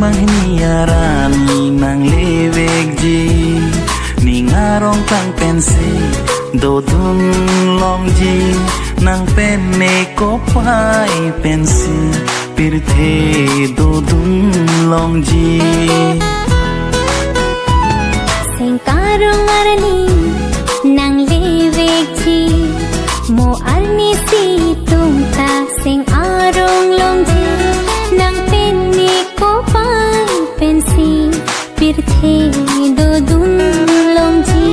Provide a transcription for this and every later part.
itumbang hiniarani nang lewek ji ningarong kang pensi dodun long ji nang penne kopai pensi pirthe dodun long ji sengkarong arani nang lewek ji mo arni si tumta sing arong long ji nang penne kopai pensi pirthe dodun long ji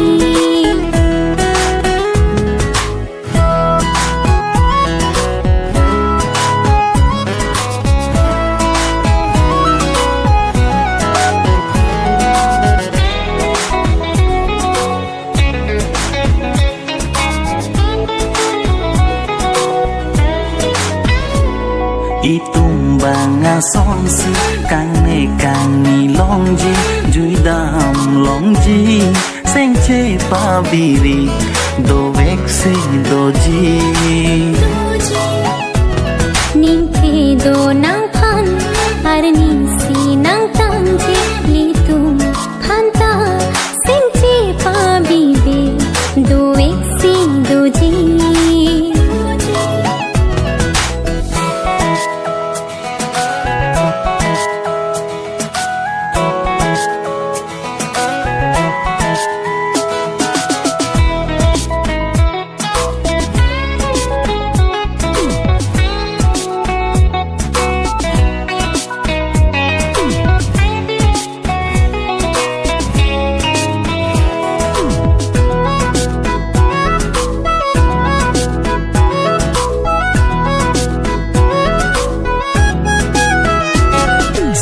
itumbang son si kang ni long ji jui dam long ji seng che pa biri do vek se do ji ning the do nang phan ar ni si nang tam ji li tum phan ta seng che pa biri do vek se do ji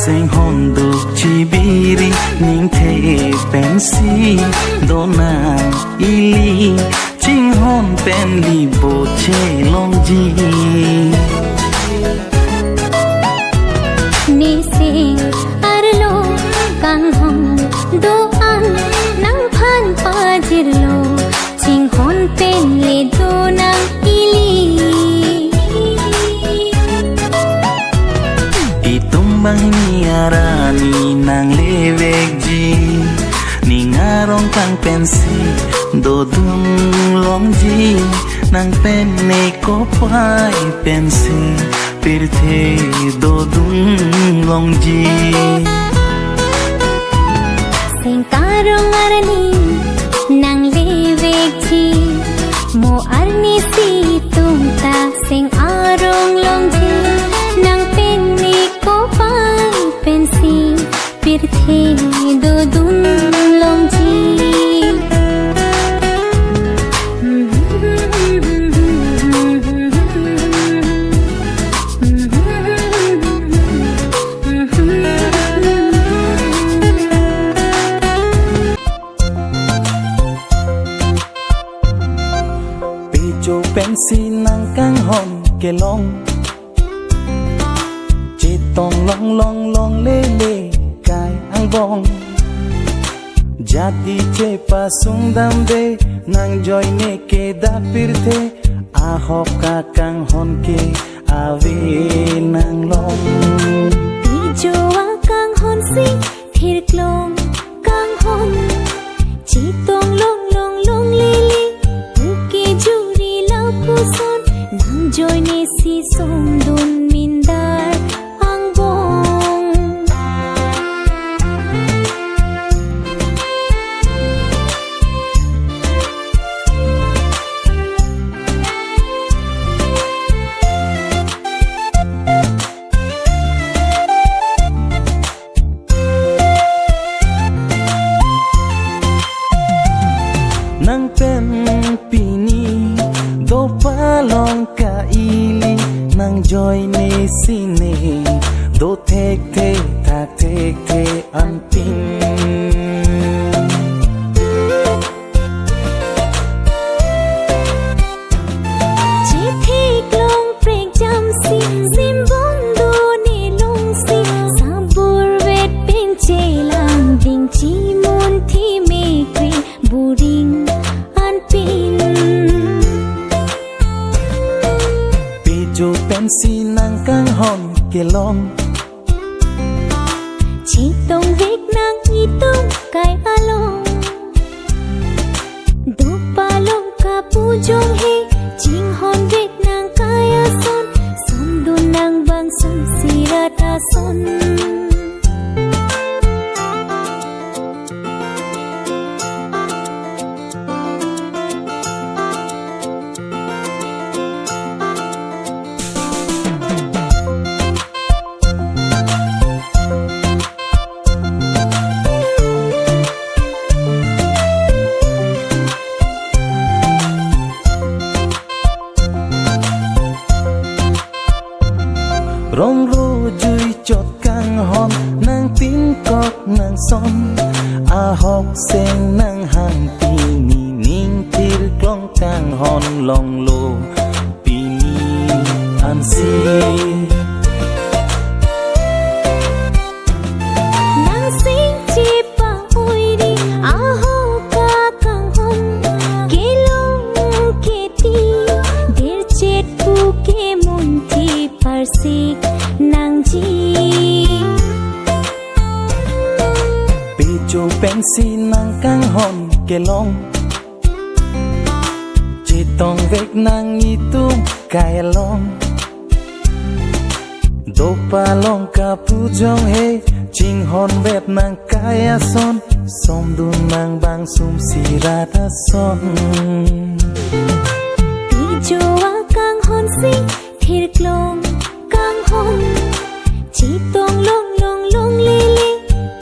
seng hon duk chi biri ning the pensi dona ili ching hon pen li bo che long ji ni sing ar lo kang hon do an nang phan pa jir lo ching hon pen le do nang ili itumbang hiniarani nang lewek ji ningarong kang pensi dodun long ji nang penne kopai pensi pirthe dodun long ji sengkarong arani nang lewek ji mo arni si tumta sing arong long ji nang penne kopai pensi pirthe dodun long ji pijo pensi nang kang hon kelong chitong long long long le le kai ang bong jati che pasung dambe nang joy ne ke da pirthe ahok ka kang hon ke ave nang long pijo kang hon si thir klong kang hon chitong long long long le le uke juri la puson nang joy ne si som dun mindar ang bong nang pen pini do palong ka ili nang joy ne sine do thek the thak thek the an pin chi thik long prek jam si sim bong do ne long si sabur vet pen che lang ding chi mon thi me kri buring an pin pijo pensi nang kang hon kelong chỉ tông vết nang y tung cái along do palong ka pujong he ching hon vết nang kaya son som dun nang bang son sirata son rong ro chui chót căng hòn nang tin cọc nang son a hok sen nang hang pi ni ning tir klong căng hòn long lo pi ni an si nang sing chi pa oi di a ho ka kang hon ke long ke ti der chet pu ke mun thi par si nang ji pi cho pen si nang căng hòn ke long chỉ tong vek nang itu kaya long do palong ka pujong he ching hon vet nang kaya son som dun nang bang sum sirata son pi jo a kang hon si thir klong kang hon chỉ tong long long long li li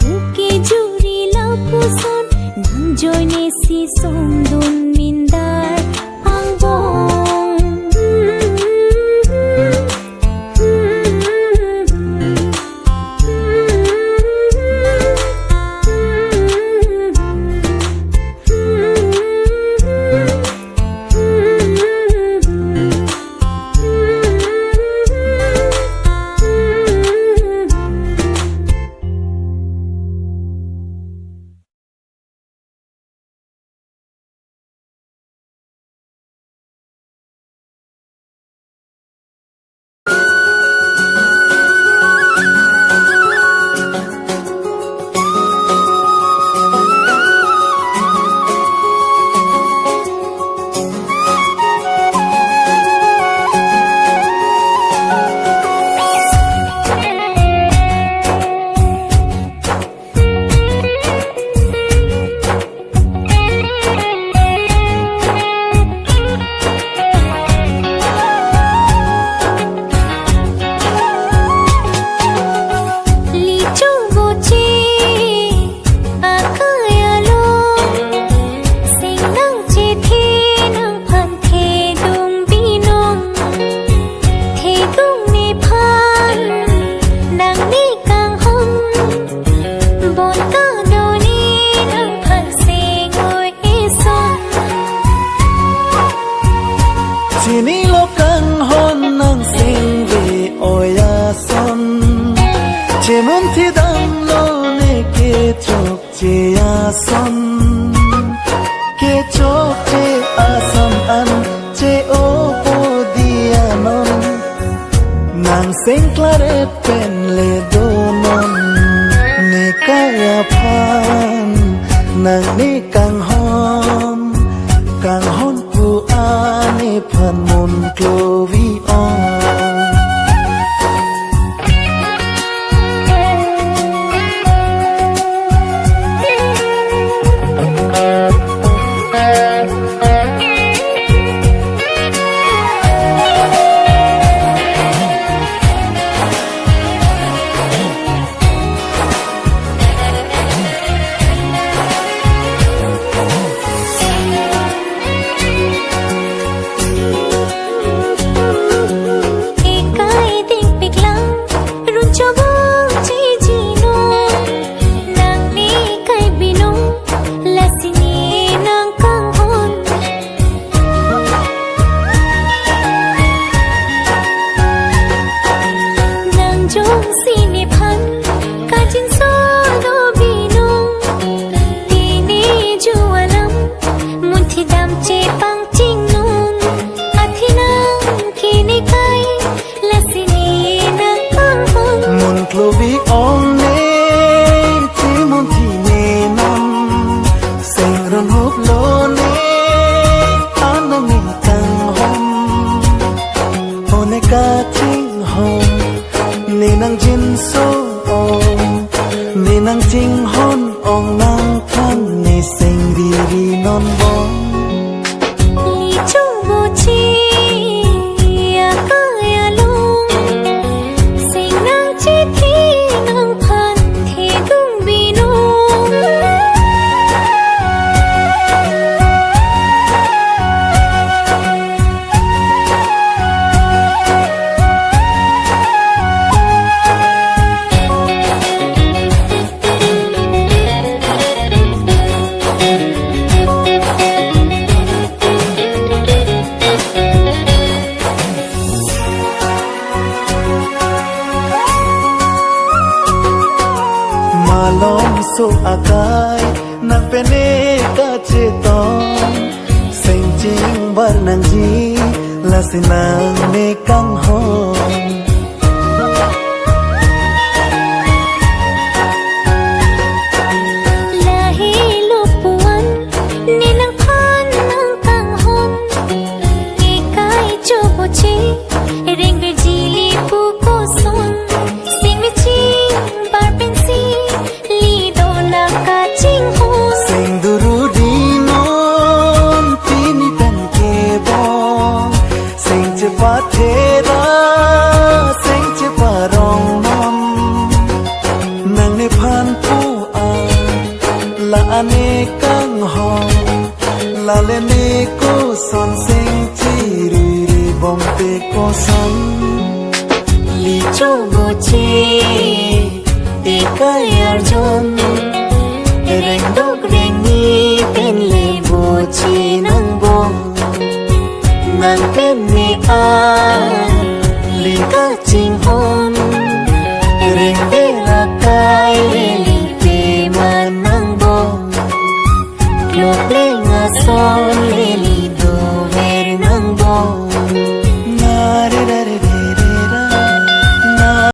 pu ke juri la pu son nang joy ne si som dun min dar ang bong Sini lo kang hon nang sing ve oya son che mun thi dam lo ne ke chok che ya son ke chok che asam an che o po dia non nang sing claret pen le do non ne kaya pan nang ni kang hon pu ane phan mon clovi on nang jin so ni nang jing hon ong nang than ni sing ri ri non bong li chu bo chi ya ka ya lung sing nang chi thi nang phan thi dung bi nu malom so akai nang pene ka che tong sing jing bar nang ji la sinang ne kang hon lahi lupuan ni nang phan nang tang hon e kai chu bo chi reng be ji li pu ko son sing mi chi bar pen si li do na ka ching ho sing duru di non tini tan ke bong sing che pa the ra sing che pa rong non nang ne phan pu a la ane kang hon la le ne ko son sing chi ri ri bong te ko son li chu bo chi e kai ar jon reng dok reng ni pen le bo chi nang bong nang pen ni a li ka ching hon reng de la kai le li pe man nang bong lo ple nga son le li do ver nang bong na re re re